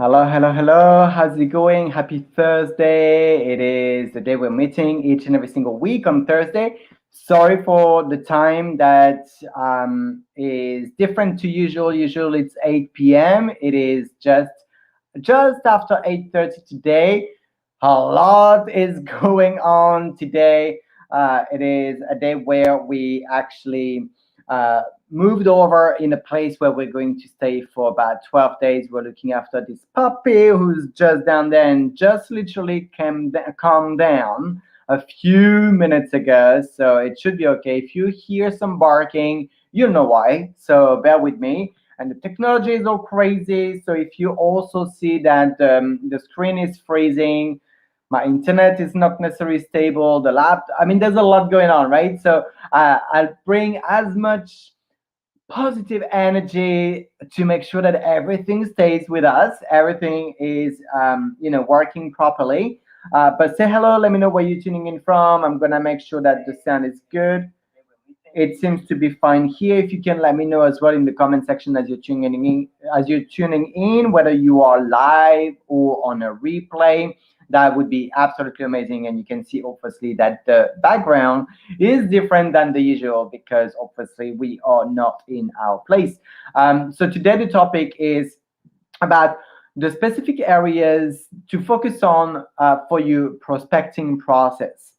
Hello, hello, hello. How's it going? Happy Thursday. It is the day we're meeting each and every single week on Thursday. Sorry for the time that is different to usual. Usually it's 8 p.m. It is just after 8:30 today. A lot is going on today. It is a day where we actually uh, moved over in a place where we're going to stay for about 12 days. We're looking after this puppy who's just down there and just literally calmed down a few minutes ago. So it should be okay. If you hear some barking, you know why. So bear with me. And the technology is all crazy. So if you also see that the screen is freezing, my internet is not necessarily stable, the laptop, I mean, there's a lot going on, right? So I'll bring as much positive energy to make sure that everything stays with us, everything is working properly. But say hello, let me know where you're tuning in from. I'm gonna make sure that the sound is good. It seems to be fine here. If you can let me know as well in the comment section as you're tuning in, whether you are live or on a replay, that would be absolutely amazing. And you can see obviously that the background is different than the usual because obviously we are not in our place. So today the topic is about the specific areas to focus on for your prospecting process.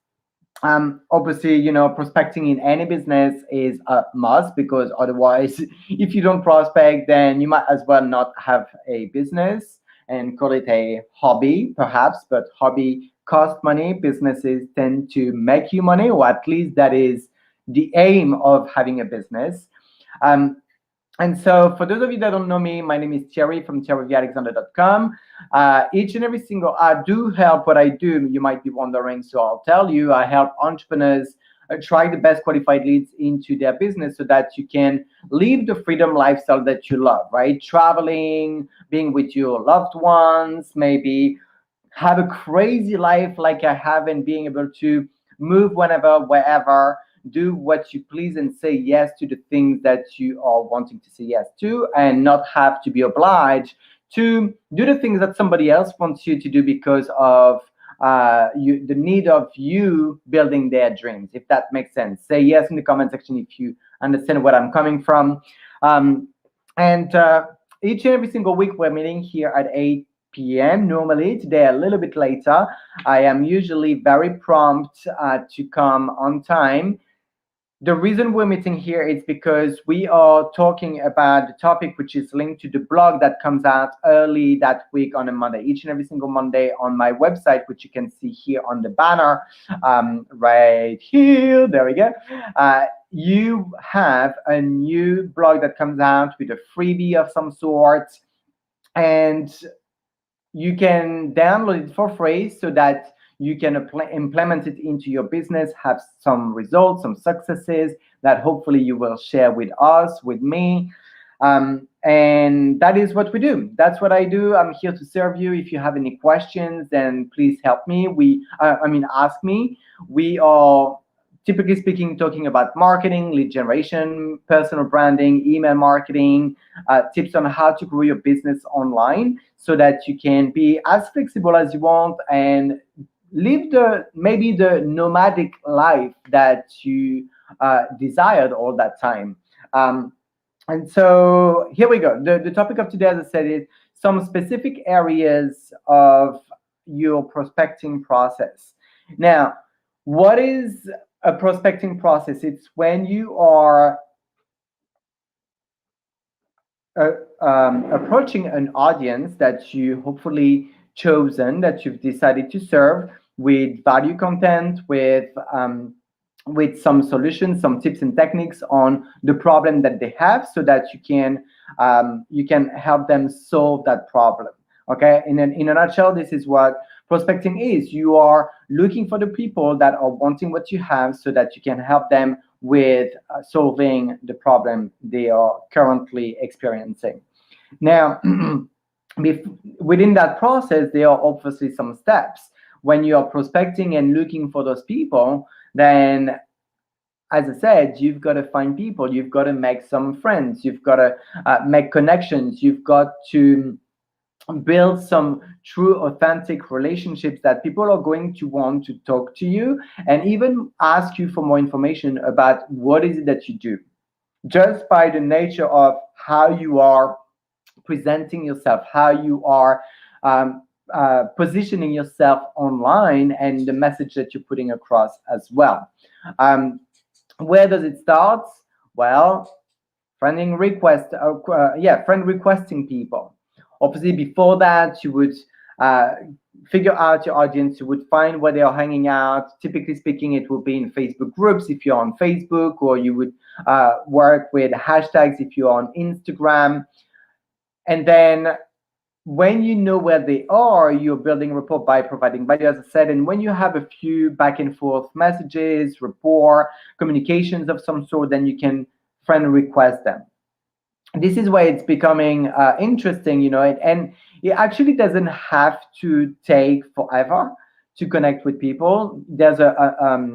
Obviously, prospecting in any business is a must because otherwise, if you don't prospect, then you might as well not have a business and call it a hobby, perhaps. But hobby cost money. Businesses tend to make you money, or at least that is the aim of having a business. Um, and so, for those of you that don't know me, my name is Thierry from thierryalexander.com. Each and every single, I do help what I do. You might be wondering, so I'll tell you, I help entrepreneurs try the best qualified leads into their business so that you can live the freedom lifestyle that you love, right? Traveling, being with your loved ones, maybe have a crazy life like I have and being able to move whenever, wherever, do what you please and say yes to the things that you are wanting to say yes to and not have to be obliged to do the things that somebody else wants you to do because of the need of you building their dreams, if that makes sense. Say yes in the comment section if you understand where I'm coming from. Um, and each and every single week, we're meeting here at 8 p.m. normally. Today, a little bit later. I am usually very prompt to come on time. The reason we're meeting here is because we are talking about the topic which is linked to the blog that comes out early that week on a Monday, each and every single Monday on my website, which you can see here on the banner right here. There we go. You have a new blog that comes out with a freebie of some sort, and you can download it for free so that you can implement it into your business, have some results, some successes that hopefully you will share with us, with me. And that is what we do. That's what I do. I'm here to serve you. If you have any questions, then please help me. Ask me. We are typically speaking talking about marketing, lead generation, personal branding, email marketing, tips on how to grow your business online so that you can be as flexible as you want and live the nomadic life that you desired all that time. And so here we go. The topic of today, as I said, is some specific areas of your prospecting process. Now, what is a prospecting process? It's when you are approaching an audience that you hopefully chosen, that you've decided to serve with value content, with some solutions, some tips and techniques on the problem that they have, so that you can help them solve that problem. Okay, in a nutshell, this is what prospecting is. You are looking for the people that are wanting what you have, so that you can help them with solving the problem they are currently experiencing. Now, within that process, there are obviously some steps. When you are prospecting and looking for those people, then as I said, you've got to find people, you've got to make some friends, you've got to make connections, you've got to build some true authentic relationships that people are going to want to talk to you and even ask you for more information about what is it that you do, just by the nature of how you are presenting yourself, how you are um, positioning yourself online, and the message that you're putting across as well. um, where does it start? Well, friend requesting people. Obviously, before that, you would uh, figure out your audience. You would find where they are hanging out. Typically speaking, it will be in Facebook groups if you're on Facebook, or you would work with hashtags if you're on Instagram. And then when you know where they are, you're building rapport by providing value, as I said. And when you have a few back and forth messages, rapport, communications of some sort, then you can friend request them. This is where it's becoming interesting, and it actually doesn't have to take forever to connect with people. There's a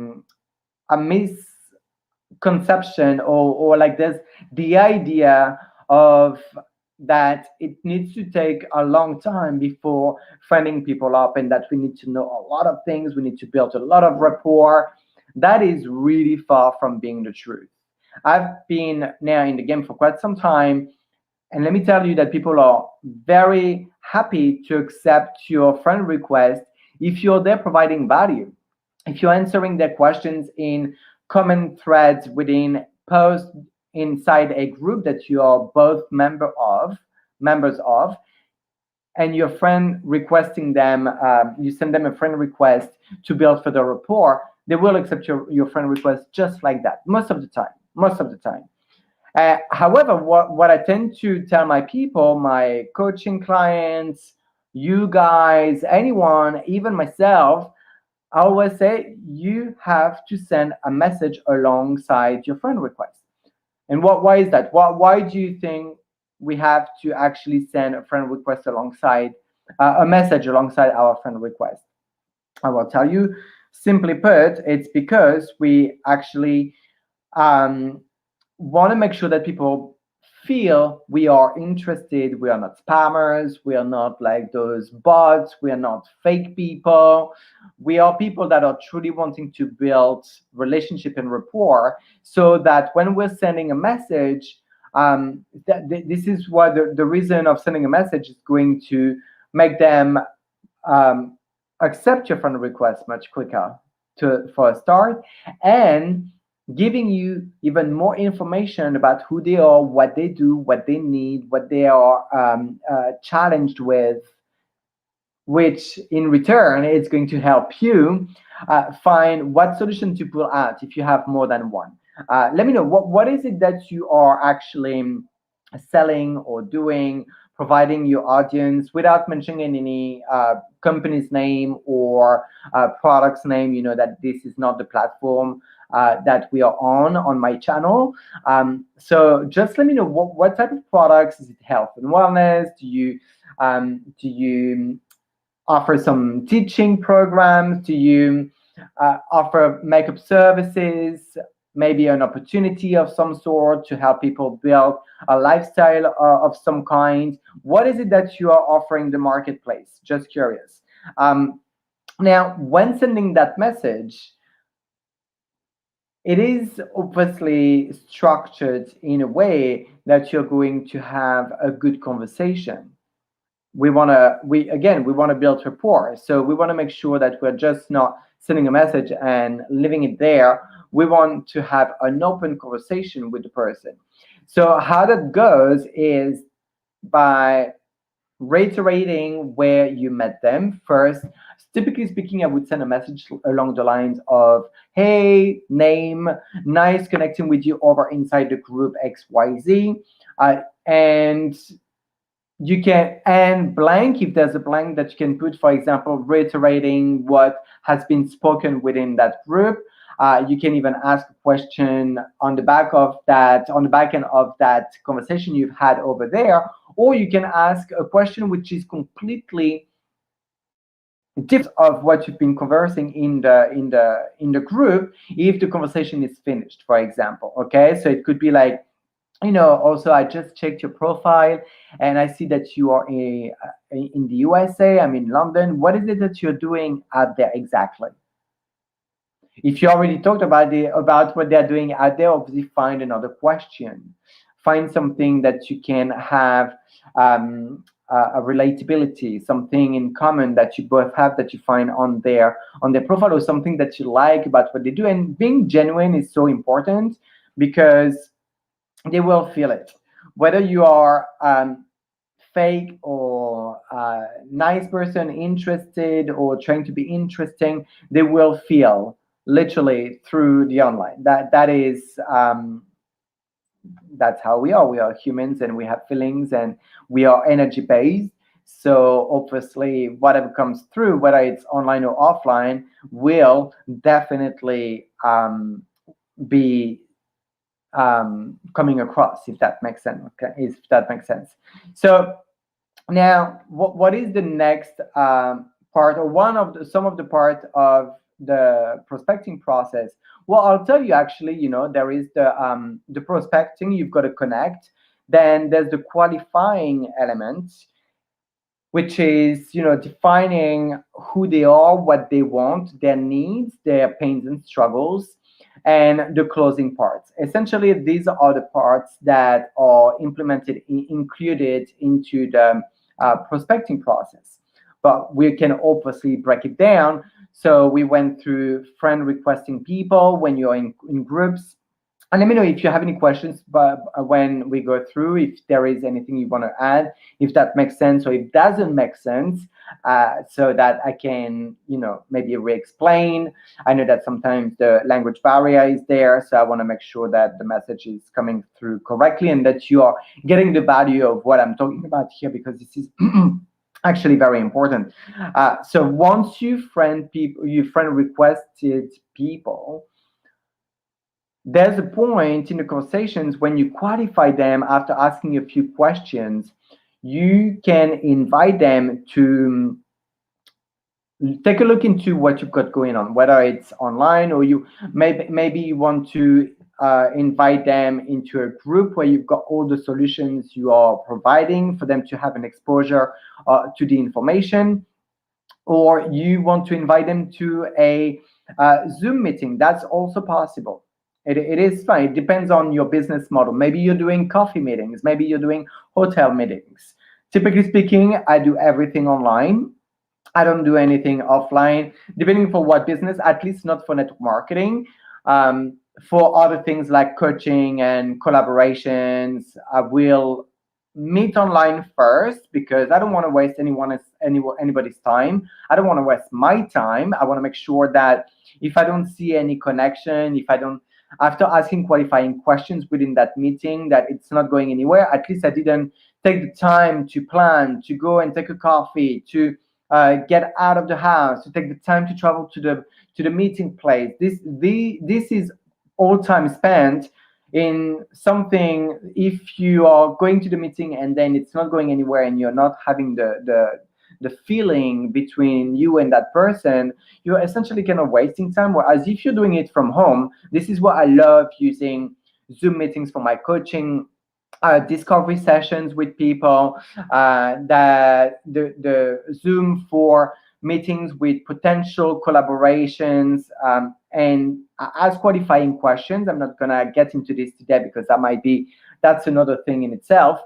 misconception, or like there's the idea of that it needs to take a long time before friending people up, and that we need to know a lot of things, we need to build a lot of rapport. That is really far from being the truth. I've been now in the game for quite some time, and let me tell you that people are very happy to accept your friend request if you're there providing value, if you're answering their questions in common threads within posts inside a group that you are both members of, and your friend requesting them, you send them a friend request to build further rapport, they will accept your friend request just like that most of the time. Most of the time. However, what I tend to tell my people, my coaching clients, you guys, anyone, even myself, I always say you have to send a message alongside your friend request. And why is that? Why do you think we have to actually send a friend request alongside a message alongside our friend request? I will tell you, simply put, it's because we actually um, want to make sure that people feel we are interested. We are not spammers. We are not like those bots. We are not fake people. We are people that are truly wanting to build relationship and rapport, so that when we're sending a message, this is why the reason of sending a message is going to make them um, accept your friend request much quicker for a start, and giving you even more information about who they are, what they do, what they need, what they are challenged with, which in return is going to help you find what solution to pull out if you have more than one. Let me know what is it that you are actually selling or doing, providing your audience without mentioning any company's name or product's name. You know that this is not the platform that we are on my channel. So just let me know what type of products. Is it health and wellness? Do you offer some teaching programs? Do you offer makeup services? Maybe an opportunity of some sort to help people build a lifestyle of some kind? What is it that you are offering the marketplace? Just curious. Now, when sending that message, it is obviously structured in a way that you're going to have a good conversation. We want to build rapport, so we want to make sure that we're just not sending a message and leaving it there. We want to have an open conversation with the person. So how that goes is by reiterating where you met them first. Typically speaking, I would send a message along the lines of, hey, name, nice connecting with you over inside the group XYZ. And you can and blank if there's a blank that you can put, for example, reiterating what has been spoken within that group. You can even ask a question on the back of that, on the back end of that conversation you've had over there, or you can ask a question which is completely different of what you've been conversing in the group if the conversation is finished, for example. Okay, so it could be like, Also I just checked your profile and I see that you are in the USA. I'm in London. What is it that you're doing out there exactly? If you already talked about what they're doing out there, obviously find another question. Find something that you can have a relatability, something in common that you both have that you find on their profile, or something that you like about what they do. And being genuine is so important because they will feel it. Whether you are fake or nice person, interested or trying to be interesting, they will feel literally through the online. That's how we are. We are humans and we have feelings and we are energy based. So obviously, whatever comes through, whether it's online or offline, will definitely be coming across, if that makes sense. Okay, if that makes sense. So now, what is the next part, or some of the part of the prospecting process? Well, I'll tell you actually. There is the prospecting. You've got to connect. Then there's the qualifying element, which is defining who they are, what they want, their needs, their pains and struggles, and the closing parts. Essentially, these are the parts that are included into the prospecting process. But we can obviously break it down. So we went through friend requesting people when you're in groups. And let me know if you have any questions, but when we go through, if there is anything you want to add, if that makes sense or it doesn't make sense, so that I can, maybe re-explain. I know that sometimes the language barrier is there, so I want to make sure that the message is coming through correctly and that you are getting the value of what I'm talking about here, because this is actually very important. So once you friend requested people, there's a point in the conversations when you qualify them after asking a few questions. You can invite them to take a look into what you've got going on, whether it's online or maybe you want to invite them into a group where you've got all the solutions you are providing for them to have an exposure to the information, or you want to invite them to a Zoom meeting. That's also possible. It is fine. It depends on your business model. Maybe you're doing coffee meetings. Maybe you're doing hotel meetings. Typically speaking, I do everything online. I don't do anything offline, depending for what business, at least not for network marketing. For other things like coaching and collaborations, I will meet online first because I don't want to waste anybody's time. I don't want to waste my time. I want to make sure that if I don't see any connection, if I don't, after asking qualifying questions within that meeting, that it's not going anywhere, at least I didn't take the time to plan, to go and take a coffee, to get out of the house, to take the time to travel to the meeting place. This is all time spent in something. If you are going to the meeting and then it's not going anywhere and you're not having the feeling between you and that person, you're essentially kind of wasting time. Whereas if you're doing it from home, this is what I love using Zoom meetings for my coaching, discovery sessions with people, the Zoom for meetings with potential collaborations, and ask qualifying questions. I'm not gonna get into this today because that's another thing in itself.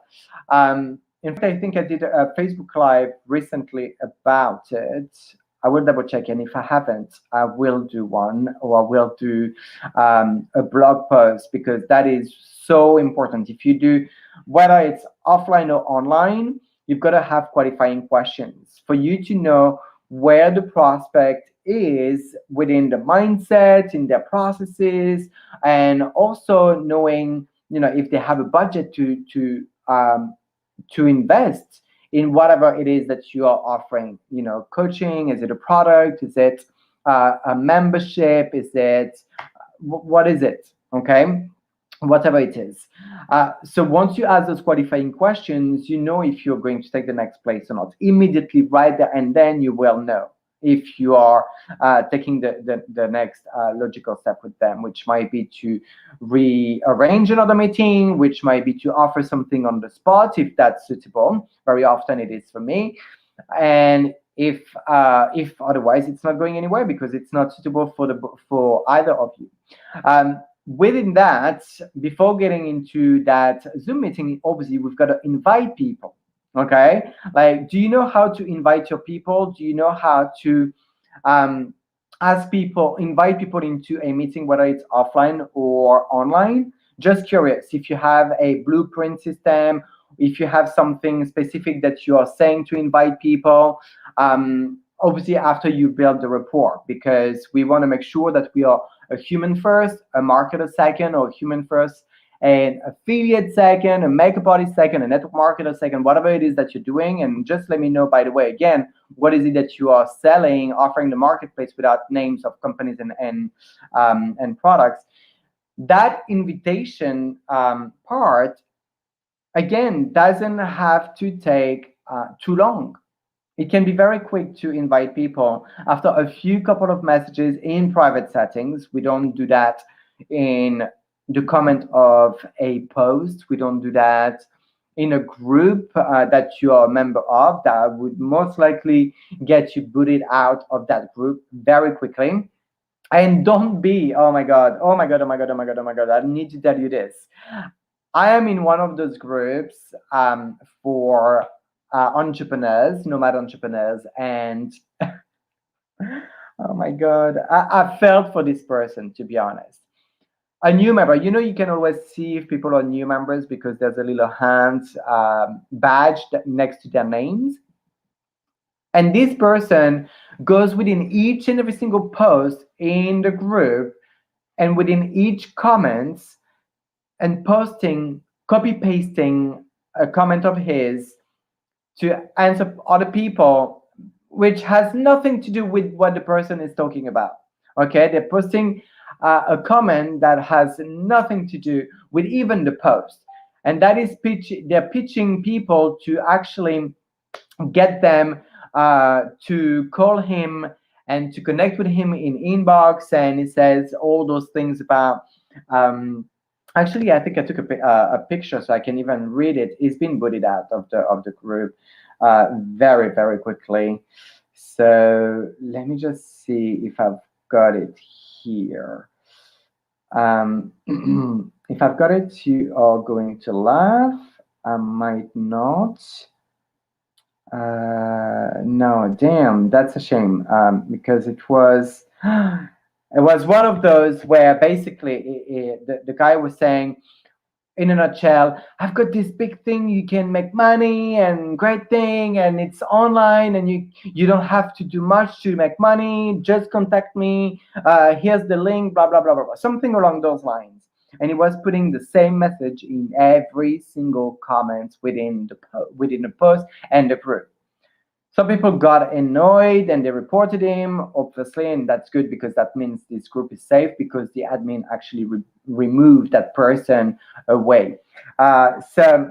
In fact, I think I did a Facebook Live recently about it. I will double check, and if I haven't, I will do one, or I will do a blog post, because that is so important. If you do, whether it's offline or online, you've got to have qualifying questions for you to know where the prospect is within the mindset, in their processes, and also knowing, if they have a budget to invest in whatever it is that you are offering. Coaching, is it a product, is it a membership, is it what is it? Okay, whatever it is. So once you ask those qualifying questions, if you're going to take the next place or not. Immediately, right there and then, you will know. if you are taking the next logical step with them, which might be to rearrange another meeting, which might be to offer something on the spot if that's suitable. Very often it is for me. And if otherwise it's not going anywhere because it's not suitable for either of you. Within that, before getting into that Zoom meeting, obviously we've got to invite people. Okay, like, do you know how to invite your people? Do you know how to invite people into a meeting, whether it's offline or online? Just curious if you have a blueprint system, if you have something specific that you are saying to invite people. Obviously, after you build the rapport, because we want to make sure that we are a human first, a marketer second, or human first, an affiliate second, a makeup artist second, a network marketer second, whatever it is that you're doing. And just let me know, by the way, again, what is it that you are selling, offering the marketplace without names of companies and products. That invitation part, again, doesn't have to take too long. It can be very quick to invite people after a few couple of messages in private settings. We don't do that in the comment of a post. We don't do that in a group that you are a member of. That would most likely get you booted out of that group very quickly. And don't be, oh my God, oh my God, oh my God, oh my God, oh my God, I need to tell you this. I am in one of those groups for entrepreneurs, nomad entrepreneurs, and oh my God, I felt for this person, to be honest. A new member, you can always see if people are new members because there's a little hand badge next to their names. And this person goes within each and every single post in the group and within each comments and posting, copy pasting a comment of his to answer other people, which has nothing to do with what the person is talking about. Okay, they're posting a comment that has nothing to do with even the post, and that is they're pitching people to actually get them to call him and to connect with him in inbox, and it says all those things about actually, I think I took a picture so I can even read it. He's been booted out of the group very, very quickly. So let me just see if I've got it here. If I've got it, you are going to laugh. I might not. No, damn, that's a shame. Because it was one of those where basically the guy was saying, in a nutshell, I've got this big thing, you can make money and great thing, and it's online, and you don't have to do much to make money. Just contact me. Here's the link, blah, blah, blah, blah, blah. Something along those lines. And he was putting the same message in every single comment within the post and the group. Some people got annoyed and they reported him, obviously, and that's good because that means this group is safe because the admin actually removed that person away. So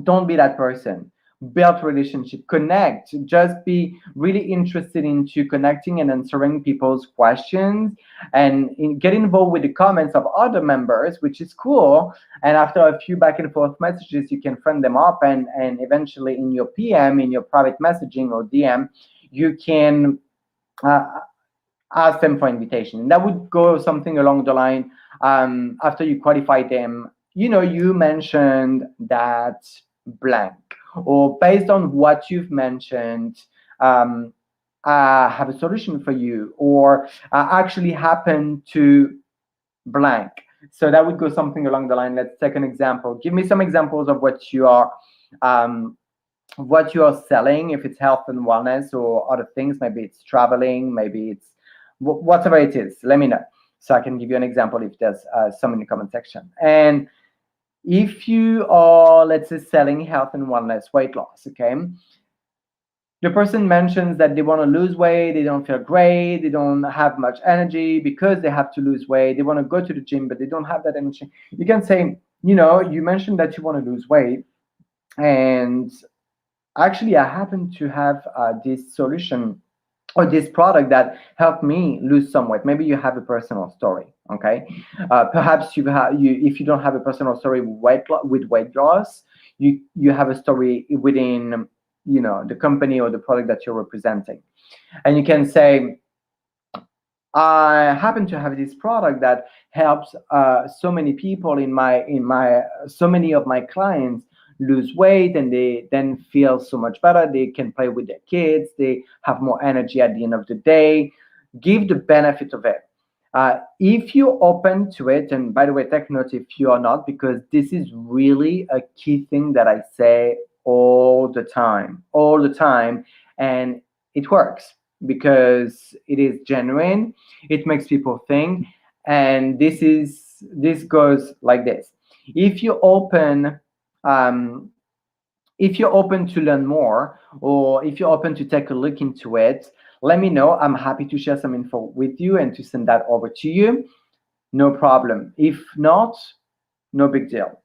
don't be that person. Build relationship, connect, just be really interested into connecting and answering people's questions and get involved with the comments of other members, which is cool. And after a few back and forth messages, you can friend them up and eventually in your PM, in your private messaging or DM, you can ask them for invitation. And that would go something along the line after you qualify them. You mentioned that blank, or based on what you've mentioned, I have a solution for you, or actually happen to blank. So that would go something along the line. Let's take an example. Give me some examples of what you are selling, if it's health and wellness or other things. Maybe it's traveling, maybe it's whatever it is. Let me know so I can give you an example if there's some in the comment section. And if you are, let's say, selling health and wellness, weight loss, okay? The person mentions that they want to lose weight, they don't feel great, they don't have much energy because they have to lose weight. They want to go to the gym, but they don't have that energy. You can say, you mentioned that you want to lose weight, and actually I happen to have this solution or this product that helped me lose some weight. Maybe you have a personal story. Okay, perhaps if you don't have a personal story with weight loss, you have a story within, the company or the product that you're representing, and you can say, I happen to have this product that helps so many people in my so many of my clients lose weight, and they then feel so much better. They can play with their kids. They have more energy at the end of the day. Give the benefit of it. If you're open to it, and by the way, take note if you are not, because this is really a key thing that I say all the time, and it works because it is genuine. It makes people think, and this goes like this. If you're open, um, if you're open to learn more, or if you're open to take a look into it, let me know. I'm happy to share some info with you and to send that over to you. No problem. If not, no big deal.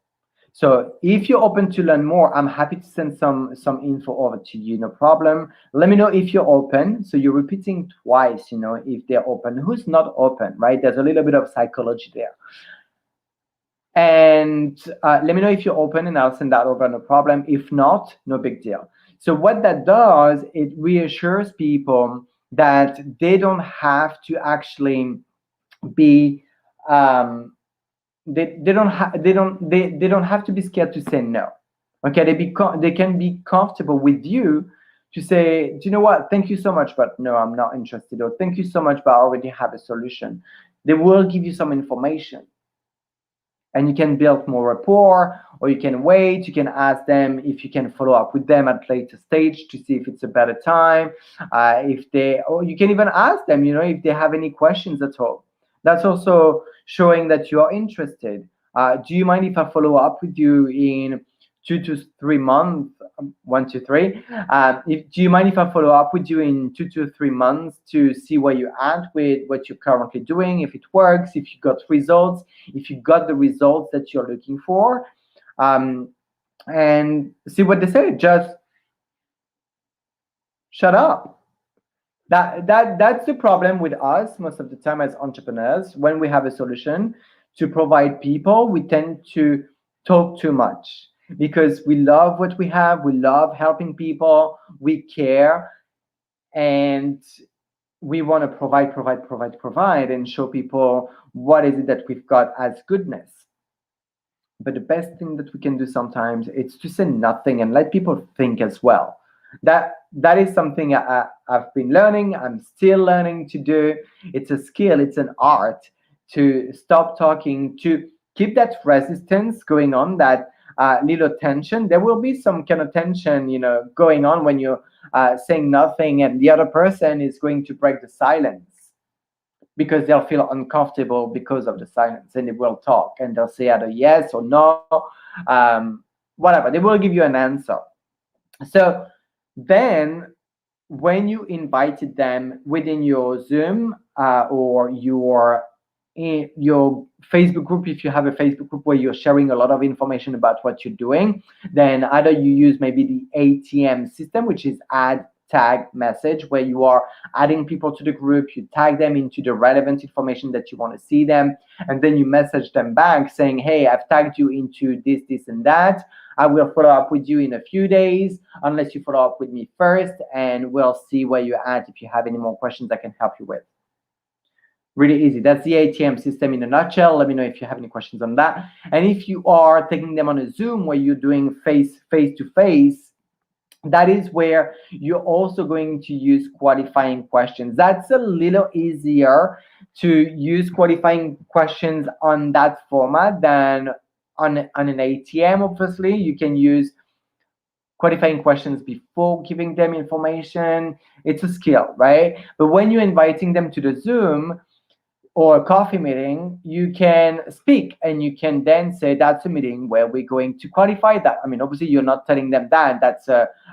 So if you're open to learn more, I'm happy to send some info over to you. No problem. Let me know if you're open. So you're repeating twice, if they're open. Who's not open, right? There's a little bit of psychology there. And let me know if you're open, and I'll send that over. No problem. If not, no big deal. So what that does, it reassures people that they don't have to actually be they don't have to be scared to say no. Okay, they can be comfortable with you to say, do you know what, thank you so much, but no, I'm not interested, or thank you so much, but I already have a solution. They will give you some information, and you can build more rapport, or you can wait. You can ask them if you can follow up with them at later stage to see if it's a better time. If they, or you can even ask them, if they have any questions at all. That's also showing that you are interested. Do you mind if I follow up with you in 2 to 3 months? 1, 2, 3. Do you mind if I follow up with you in 2 to 3 months to see where you're at with what you're currently doing, if it works, if you got results, if you got the results that you're looking for, and see what they say. Just shut up. That's the problem with us most of the time as entrepreneurs. When we have a solution to provide people, we tend to talk too much because we love what we have. We love helping people. We care, and we want to provide, and show people what is it that we've got as goodness. But the best thing that we can do sometimes is to say nothing and let people think as well. That is something I've been learning. I'm still learning to do. It's a skill. It's an art to stop talking, to keep that resistance going on, that little tension. There will be some kind of tension, going on when you're saying nothing, and the other person is going to break the silence because they'll feel uncomfortable because of the silence, and they will talk, and they'll say either yes or no, whatever. They will give you an answer. So then when you invited them within your Zoom, or your Facebook group, if you have a Facebook group where you're sharing a lot of information about what you're doing, then either you use maybe the ATM system, which is add tag message, where you are adding people to the group, you tag them into the relevant information that you want to see them, and then you message them back saying, hey, I've tagged you into this and that. I will follow up with you in a few days, unless you follow up with me first, and we'll see where you're at. If you have any more questions I can help you with. Really easy. That's the ATM system in a nutshell. Let me know if you have any questions on that. And if you are taking them on a Zoom where you're doing face to face, that is where you're also going to use qualifying questions. That's a little easier to use qualifying questions on that format than on an ATM. Obviously, you can use qualifying questions before giving them information. It's a skill, right? But when you're inviting them to the Zoom or a coffee meeting, you can speak, and you can then say that's a meeting where we're going to qualify that. I mean, obviously, you're not telling them that. That's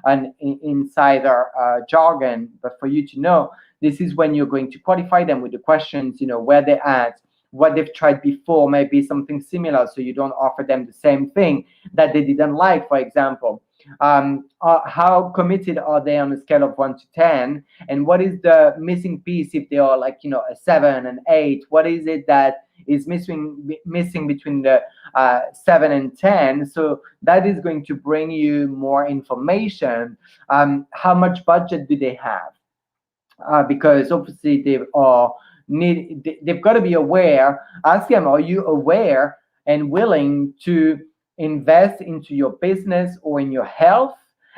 an insider jargon. But for you to know, this is when you're going to qualify them with the questions, where they're at, what they've tried before, maybe something similar, so you don't offer them the same thing that they didn't like, for example. how committed are they on a scale of 1 to 10, and what is the missing piece if they are like, a 7 and 8? What is it that is missing between the 7 and 10? So that is going to bring you more information. How much budget do they have? Because obviously they've got to be aware. Ask them, are you aware and willing to invest into your business or in your health?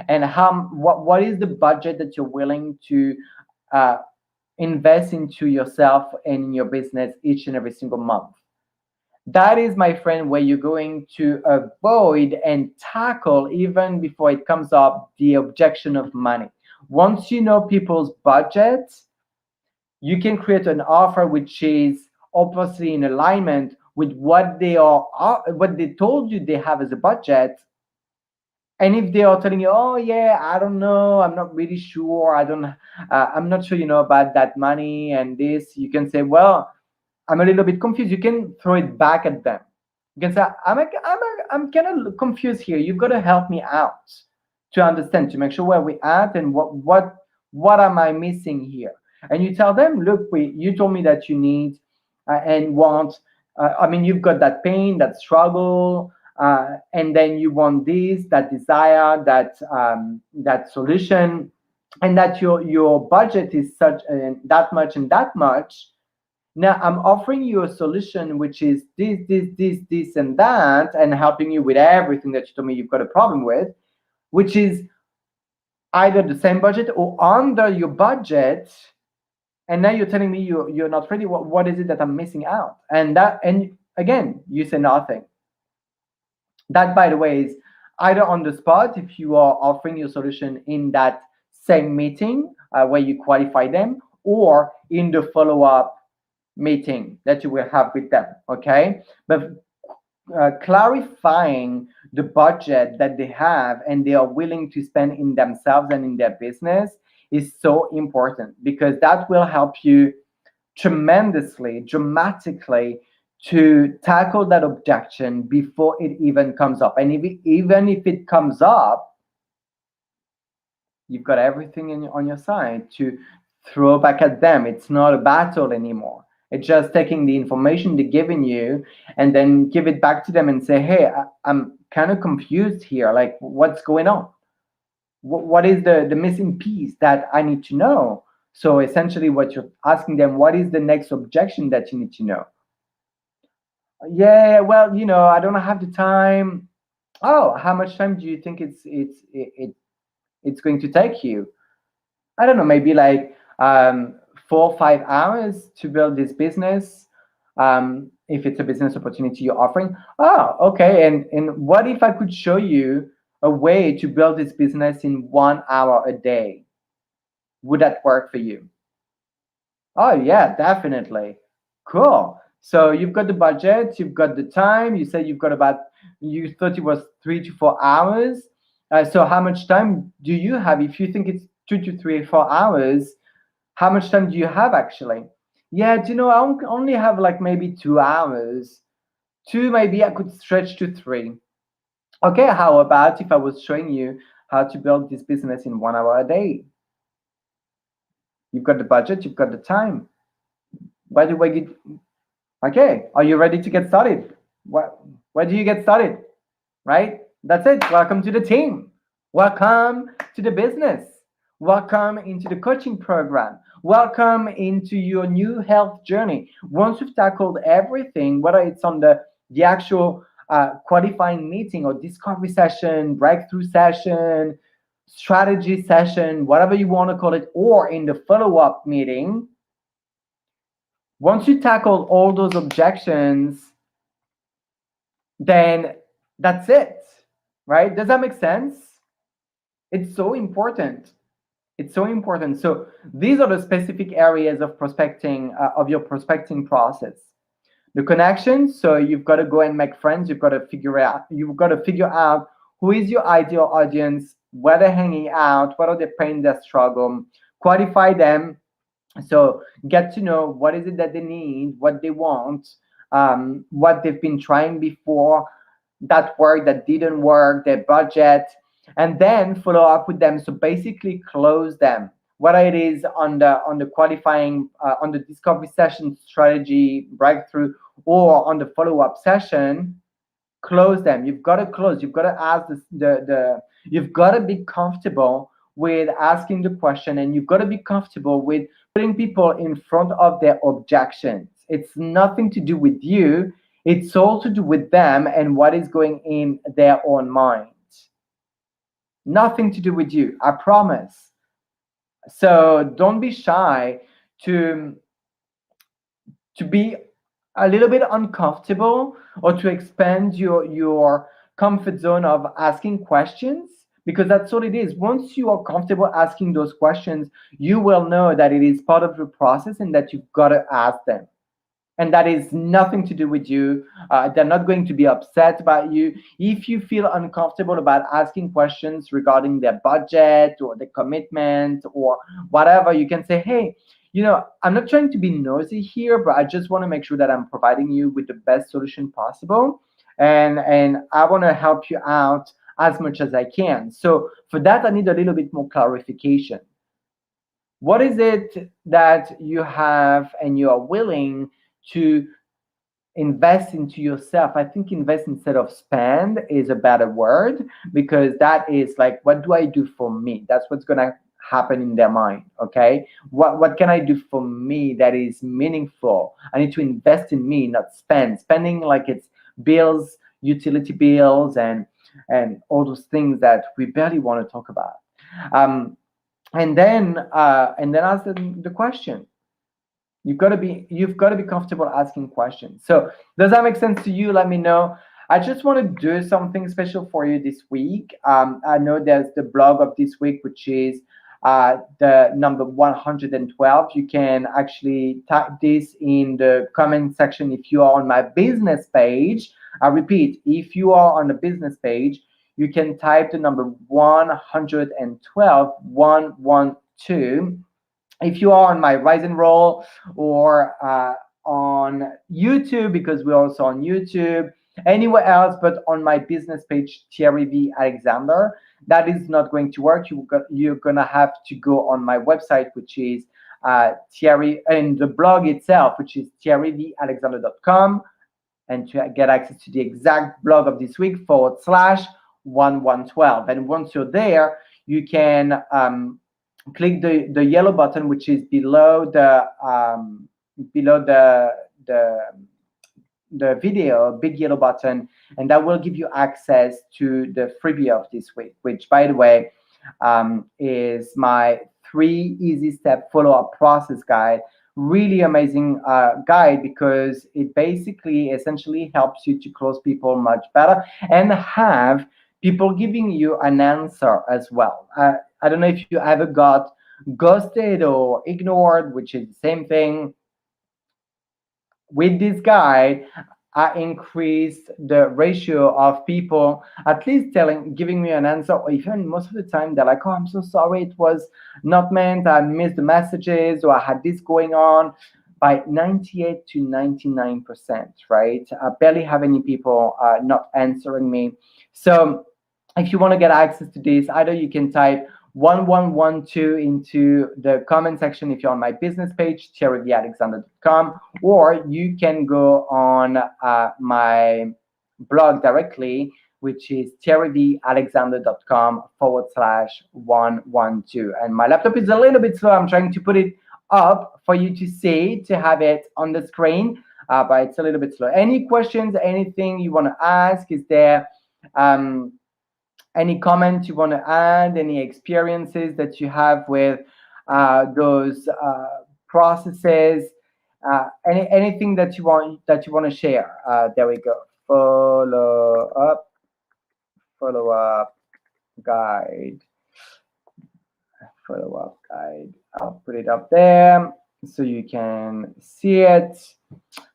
And what is the budget that you're willing to uh, invest into yourself and in your business each and every single month? That is, my friend, where you're going to avoid and tackle, even before it comes up, the objection of money. Once you know people's budgets, you can create an offer which is obviously in alignment with what they told you they have as a budget. And if they are telling you, oh yeah, I don't know, I'm not really sure, I'm not sure, about that money and this, you can say, well, I'm a little bit confused. You can throw it back at them. You can say, I'm kind of confused here. You've got to help me out to understand, to make sure where we at and what am I missing here. And you tell them, look, you told me that you need and want. You've got that pain, that struggle, and then you want this, that desire, that solution, and that your budget is such that much and that much. Now I'm offering you a solution which is this, and that, and helping you with everything that you told me you've got a problem with, which is either the same budget or under your budget. And now you're telling me you're not ready. What is it that I'm missing out? And again, you say nothing. That, by the way, is either on the spot if you are offering your solution in that same meeting where you qualify them, or in the follow-up meeting that you will have with them. Okay, but clarifying the budget that they have and they are willing to spend in themselves and in their business is so important, because that will help you tremendously, dramatically, to tackle that objection before it even comes up. And even if it comes up, you've got everything on your side to throw back at them. It's not a battle anymore. It's just taking the information they're giving you and then give it back to them and say, hey, I'm kind of confused here. Like, what's going on? What is the missing piece that I need to know? So essentially what you're asking them, what is the next objection that you need to know? Yeah, well, I don't have the time. Oh, how much time do you think it's going to take you? I don't know, maybe like 4 or 5 hours to build this business. If it's a business opportunity you're offering. Oh, okay. And what if I could show you a way to build this business in 1 hour a day? Would that work for you? Oh, yeah, definitely. Cool. So you've got the budget, you've got the time. You said you thought it was 3 to 4 hours. So how much time do you have? If you think it's 2 to 3 or 4 hours, how much time do you have actually? Yeah, I only have like maybe 2 hours. Two, maybe I could stretch to 3. Okay, how about if I was showing you how to build this business in 1 hour a day? You've got the budget, you've got the time. Why do I get? Okay, are you ready to get started? Where do you get started? Right? That's it. Welcome to the team. Welcome to the business. Welcome into the coaching program. Welcome into your new health journey. Once you've tackled everything, whether it's on the actual qualifying meeting or discovery session, breakthrough session, strategy session, whatever you want to call it, or in the follow-up meeting, once you tackle all those objections, then that's it, right? Does that make sense? It's so important. It's so important. So these are the specific areas of prospecting, of your prospecting process. The connections. So you've got to go and make friends. You've got to figure out who is your ideal audience, where they're hanging out, what are their pain, their struggle, qualify them. So get to know what is it that they need, what they want, what they've been trying before, that work that didn't work, their budget, and then follow up with them. So basically close them, whether it is on the qualifying, on the discovery session, strategy breakthrough, or on the follow-up session. Close them. You've got to close. You've got to ask the you've got to be comfortable with asking the question, and you've got to be comfortable with putting people in front of their objections. It's nothing to do with you. It's all to do with them and what is going in their own mind. Nothing to do with you, I promise. So don't be shy to be a little bit uncomfortable, or to expand your comfort zone of asking questions, because that's what it is. Once you are comfortable asking those questions, you will know that it is part of the process and that you've got to ask them, and that is nothing to do with you. They're not going to be upset about you. If you feel uncomfortable about asking questions regarding their budget or the commitment or whatever, you can say, hey, I'm not trying to be nosy here, but I just want to make sure that I'm providing you with the best solution possible. And I want to help you out as much as I can. So for that, I need a little bit more clarification. What is it that you have and you are willing to invest into yourself? I think invest instead of spend is a better word, because that is like, what do I do for me? That's what's going to happen in their mind. Okay, what can I do for me that is meaningful? I need to invest in me, not spending like it's bills, utility bills, and all those things that we barely want to talk about. um, and then ask them the question. You've got to be comfortable asking questions. So does that make sense to you? Let me know. I just want to do something special for you this week. I know there's the blog of this week, which is the number 112. You can actually type this in the comment section if you are on my business page. I repeat, if you are on the business page, you can type the number 112, 112. If you are on my Rise and Roll, or on YouTube, because we're also on YouTube, anywhere else but on my business page, Thierry V. Alexander, that is not going to work. You're going to have to go on my website, which is Thierry, and the blog itself, which is thierryvalexander.com, and to get access to the exact blog of this week /1112. And once you're there, you can click the yellow button, which is below the the video, big yellow button, and that will give you access to the freebie of this week, which, by the way, is my 3 easy step follow-up process guide. Really amazing guide, because it basically essentially helps you to close people much better and have people giving you an answer as well. I don't know if you ever got ghosted or ignored, which is the same thing. With this guide, I increased the ratio of people at least giving me an answer, or even most of the time they're like, oh, I'm so sorry, it was not meant, I missed the messages, or I had this going on, by 98 to 99%, right? I barely have any people not answering me. So if you want to get access to this, either you can type 1112 into the comment section if you're on my business page, thierryvalexander.com, or you can go on my blog directly, which is thierryvalexander.com /112. And my laptop is a little bit slow. I'm trying to put it up for you to see, to have it on the screen, but it's a little bit slow. Any questions, anything you want to ask? Is there any comment you want to add, any experiences that you have with those processes, anything that you want to share? There we go. Follow up guide. Follow up guide. I'll put it up there so you can see it.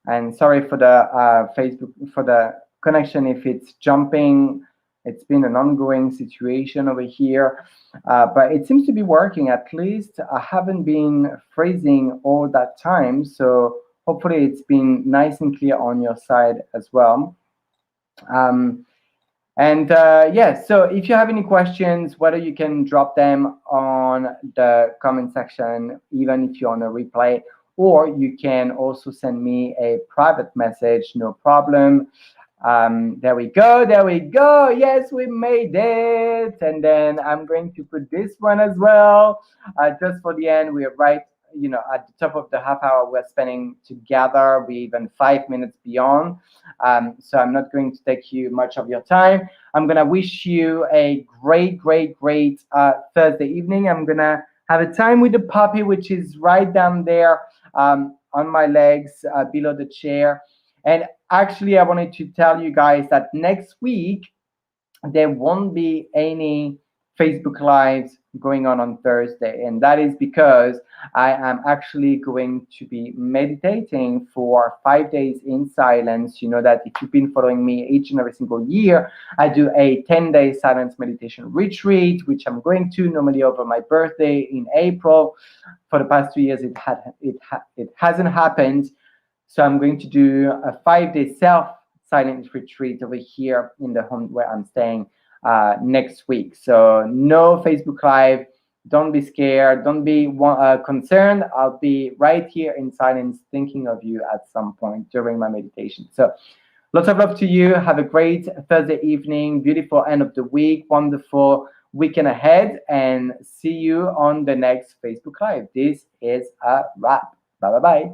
And sorry for the Facebook, for the connection if it's jumping. It's been an ongoing situation over here, but it seems to be working. At least I haven't been freezing all that time, so hopefully it's been nice and clear on your side as well. And yeah, so if you have any questions, whether you can drop them on the comment section, even if you're on a replay, or you can also send me a private message, no problem. There we go, there we go. Yes, we made it. And then I'm going to put this one as well. Just for the end, we're right, at the top of the half hour we're spending together. We're even 5 minutes beyond. So I'm not going to take you much of your time. I'm gonna wish you a great, great, great Thursday evening. I'm gonna have a time with the puppy, which is right down there on my legs below the chair. And actually, I wanted to tell you guys that next week there won't be any Facebook Lives going on Thursday. And that is because I am actually going to be meditating for 5 days in silence. You know that if you've been following me each and every single year, I do a 10-day silence meditation retreat, which I'm going to normally over my birthday in April. For the past 2 years, it hasn't happened. So I'm going to do a 5-day self-silence retreat over here in the home where I'm staying next week. So no Facebook Live. Don't be scared. Don't be concerned. I'll be right here in silence thinking of you at some point during my meditation. So lots of love to you. Have a great Thursday evening. Beautiful end of the week. Wonderful weekend ahead. And see you on the next Facebook Live. This is a wrap. Bye-bye.